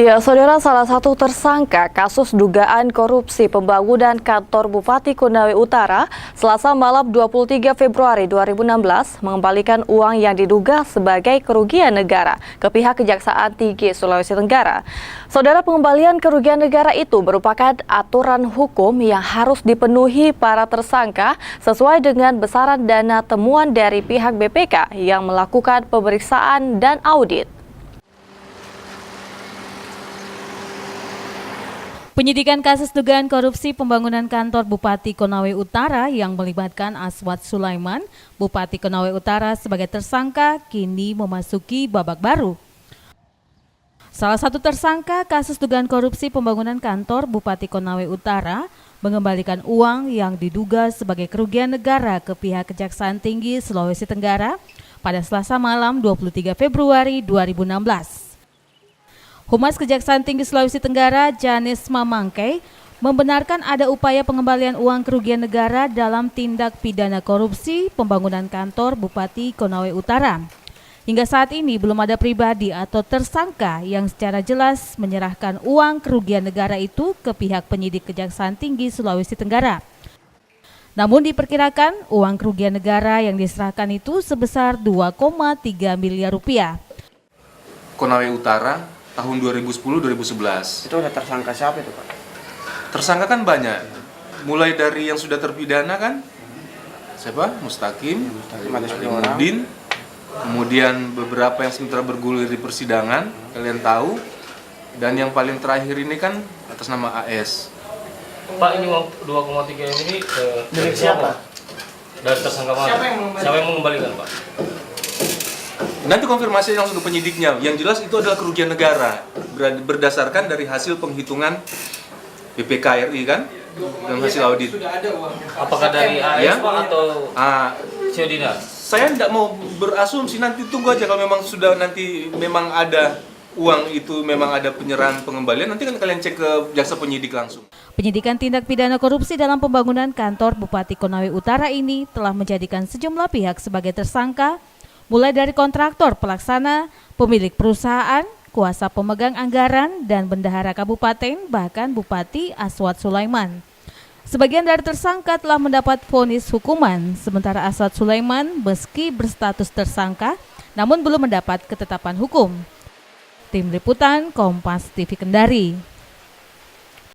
Ya, saudara, salah satu tersangka kasus dugaan korupsi pembangunan kantor Bupati Konawe Utara Selasa malam 23 Februari 2016 mengembalikan uang yang diduga sebagai kerugian negara ke pihak Kejaksaan Tinggi Sulawesi Tenggara. Saudara, pengembalian kerugian negara itu merupakan aturan hukum yang harus dipenuhi para tersangka sesuai dengan besaran dana temuan dari pihak BPK yang melakukan pemeriksaan dan audit. Penyidikan kasus dugaan korupsi pembangunan kantor Bupati Konawe Utara yang melibatkan Aswad Sulaiman, Bupati Konawe Utara sebagai tersangka kini memasuki babak baru. Salah satu tersangka kasus dugaan korupsi pembangunan kantor Bupati Konawe Utara mengembalikan uang yang diduga sebagai kerugian negara ke pihak Kejaksaan Tinggi Sulawesi Tenggara pada Selasa malam 23 Februari 2016. Humas Kejaksaan Tinggi Sulawesi Tenggara, Janis Mamangkei, membenarkan ada upaya pengembalian uang kerugian negara dalam tindak pidana korupsi pembangunan kantor Bupati Konawe Utara. Hingga saat ini belum ada pribadi atau tersangka yang secara jelas menyerahkan uang kerugian negara itu ke pihak penyidik Kejaksaan Tinggi Sulawesi Tenggara. Namun diperkirakan uang kerugian negara yang diserahkan itu sebesar 2,3 miliar rupiah. Konawe Utara tahun 2010-2011. Itu ada tersangka siapa itu, Pak? Tersangka kan banyak. Mulai dari yang sudah terpidana kan? Siapa? Mustaqim, Alimuddin. Kemudian beberapa yang sementara bergulir di persidangan, kalian tahu. Dan yang paling terakhir ini kan atas nama AS. Pak, ini uang 2,3 ini Dari siapa? Dari tersangka mana? Siapa yang mengembalikan, Pak? Nanti konfirmasi langsung ke penyidiknya. Yang jelas itu adalah kerugian negara berdasarkan dari hasil penghitungan BPK RI kan, dan hasil audit. Apakah dari AS, Ya? Pak, atau Ciodina? Saya tidak mau berasumsi, nanti tunggu aja kalau memang sudah nanti memang ada uang itu, memang ada penyerahan pengembalian, nanti kan kalian cek ke jaksa penyidik langsung. Penyidikan tindak pidana korupsi dalam pembangunan kantor Bupati Konawe Utara ini telah menjadikan sejumlah pihak sebagai tersangka, mulai dari kontraktor pelaksana, pemilik perusahaan, kuasa pemegang anggaran, dan bendahara kabupaten, bahkan Bupati Aswad Sulaiman. Sebagian dari tersangka telah mendapat vonis hukuman, sementara Aswad Sulaiman meski berstatus tersangka, namun belum mendapat ketetapan hukum. Tim Liputan Kompas TV Kendari.